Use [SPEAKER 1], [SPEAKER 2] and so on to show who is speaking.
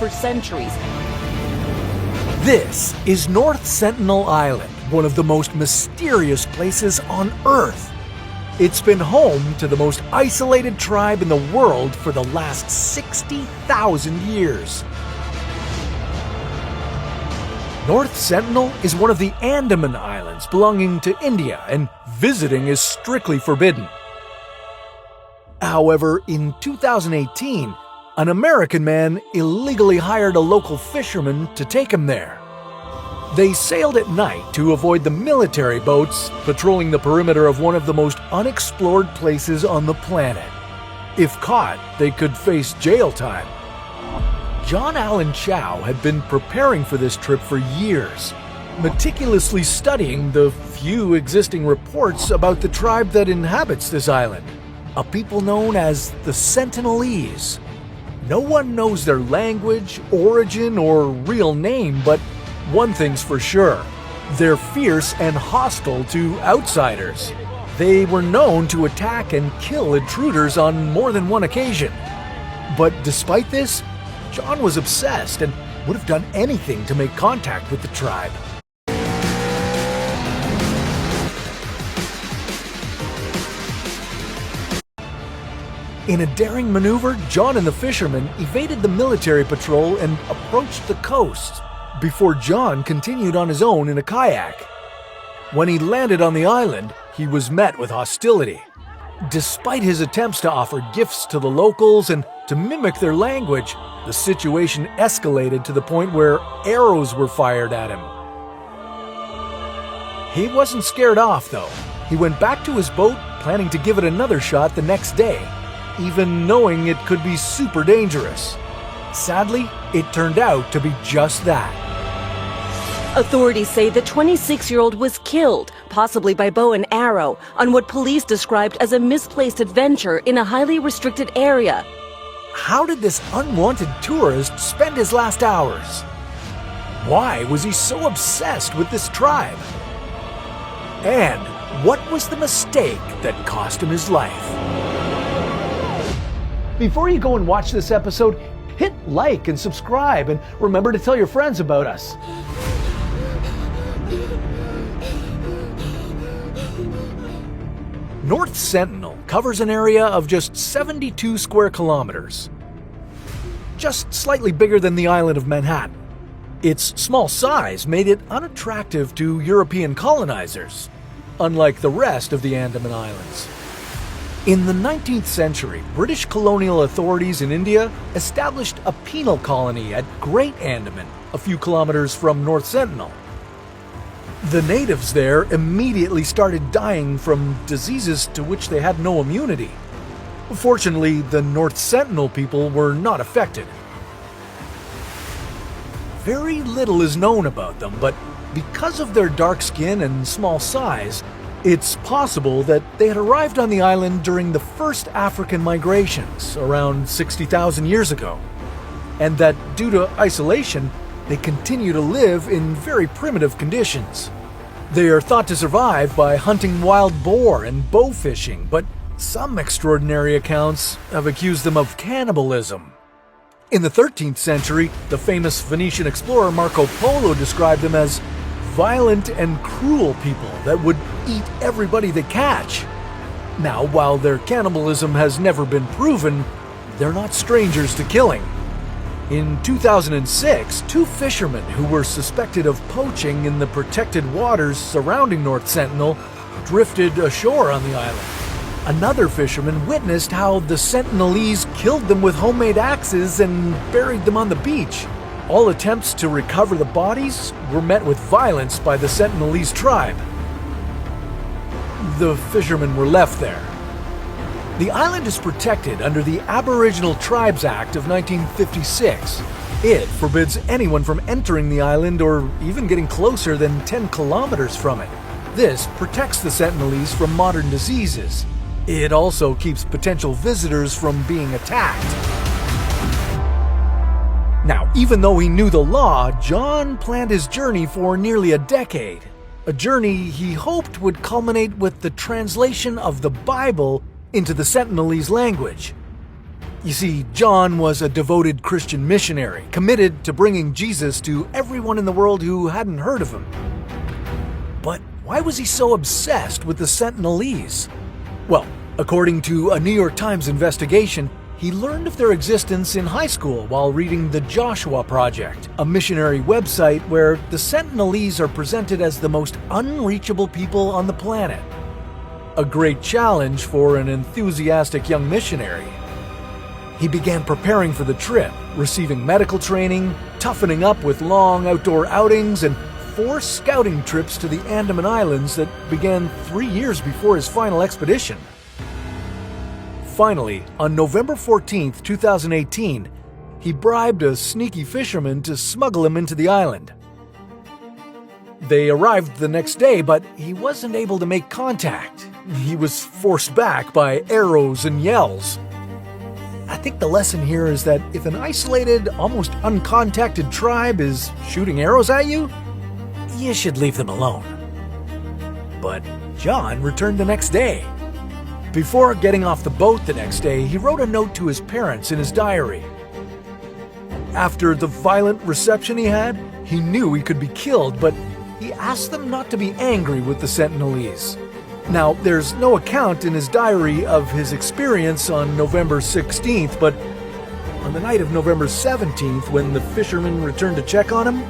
[SPEAKER 1] for centuries.
[SPEAKER 2] This is North Sentinel Island, one of the most mysterious places on Earth. It's been home to the most isolated tribe in the world for the last 60,000 years. North Sentinel is one of the Andaman Islands belonging to India, and visiting is strictly forbidden. However, in 2018, an American man illegally hired a local fisherman to take him there. They sailed at night to avoid the military boats patrolling the perimeter of one of the most unexplored places on the planet. If caught, they could face jail time. John Allen Chow had been preparing for this trip for years, meticulously studying the few existing reports about the tribe that inhabits this island, a people known as the Sentinelese. No one knows their language, origin, or real name, but one thing's for sure: they're fierce and hostile to outsiders. They were known to attack and kill intruders on more than one occasion. But despite this, John was obsessed and would have done anything to make contact with the tribe. In a daring maneuver, John and the fisherman evaded the military patrol and approached the coast, before John continued on his own in a kayak. When he landed on the island, he was met with hostility. Despite his attempts to offer gifts to the locals and to mimic their language, the situation escalated to the point where arrows were fired at him. He wasn't scared off, though. He went back to his boat, planning to give it another shot the next day, even knowing it could be super dangerous. Sadly, it turned out to be just that.
[SPEAKER 1] Authorities say the 26-year-old was killed, possibly by bow and arrow, on what police described as a misplaced adventure in a highly restricted area.
[SPEAKER 2] How did this unwanted tourist spend his last hours? Why was he so obsessed with this tribe? And what was the mistake that cost him his life? Before you go and watch this episode, hit like and subscribe, and remember to tell your friends about us. North Sentinel covers an area of just 72 square kilometers, just slightly bigger than the island of Manhattan. Its small size made it unattractive to European colonizers, unlike the rest of the Andaman Islands. In the 19th century, British colonial authorities in India established a penal colony at Great Andaman, a few kilometers from North Sentinel. The natives there immediately started dying from diseases to which they had no immunity. Fortunately, the North Sentinel people were not affected. Very little is known about them, but because of their dark skin and small size, it's possible that they had arrived on the island during the first African migrations around 60,000 years ago, and that due to isolation, they continue to live in very primitive conditions. They are thought to survive by hunting wild boar and bow fishing, but some extraordinary accounts have accused them of cannibalism. In the 13th century, the famous Venetian explorer Marco Polo described them as violent and cruel people that would eat everybody they catch. Now, while their cannibalism has never been proven, they're not strangers to killing. In 2006, two fishermen who were suspected of poaching in the protected waters surrounding North Sentinel drifted ashore on the island. Another fisherman witnessed how the Sentinelese killed them with homemade axes and buried them on the beach. All attempts to recover the bodies were met with violence by the Sentinelese tribe. The fishermen were left there. The island is protected under the Aboriginal Tribes Act of 1956. It forbids anyone from entering the island or even getting closer than 10 kilometers from it. This protects the Sentinelese from modern diseases. It also keeps potential visitors from being attacked. Now, even though he knew the law, John planned his journey for nearly a decade. A journey he hoped would culminate with the translation of the Bible into the Sentinelese language. You see, John was a devoted Christian missionary, committed to bringing Jesus to everyone in the world who hadn't heard of him. But why was he so obsessed with the Sentinelese? Well, according to a New York Times investigation, he learned of their existence in high school while reading the Joshua Project, a missionary website where the Sentinelese are presented as the most unreachable people on the planet. A great challenge for an enthusiastic young missionary. He began preparing for the trip, receiving medical training, toughening up with long outdoor outings, and 4 scouting trips to the Andaman Islands that began 3 years before his final expedition. Finally, on November 14, 2018, he bribed a sneaky fisherman to smuggle him into the island. They arrived the next day, but he wasn't able to make contact. He was forced back by arrows and yells. I think the lesson here is that if an isolated, almost uncontacted tribe is shooting arrows at you, you should leave them alone. But John returned the next day. Before getting off the boat the next day, he wrote a note to his parents in his diary. After the violent reception he had, he knew he could be killed, but he asked them not to be angry with the Sentinelese. Now, there's no account in his diary of his experience on November 16th, but on the night of November 17th, when the fisherman returned to check on him,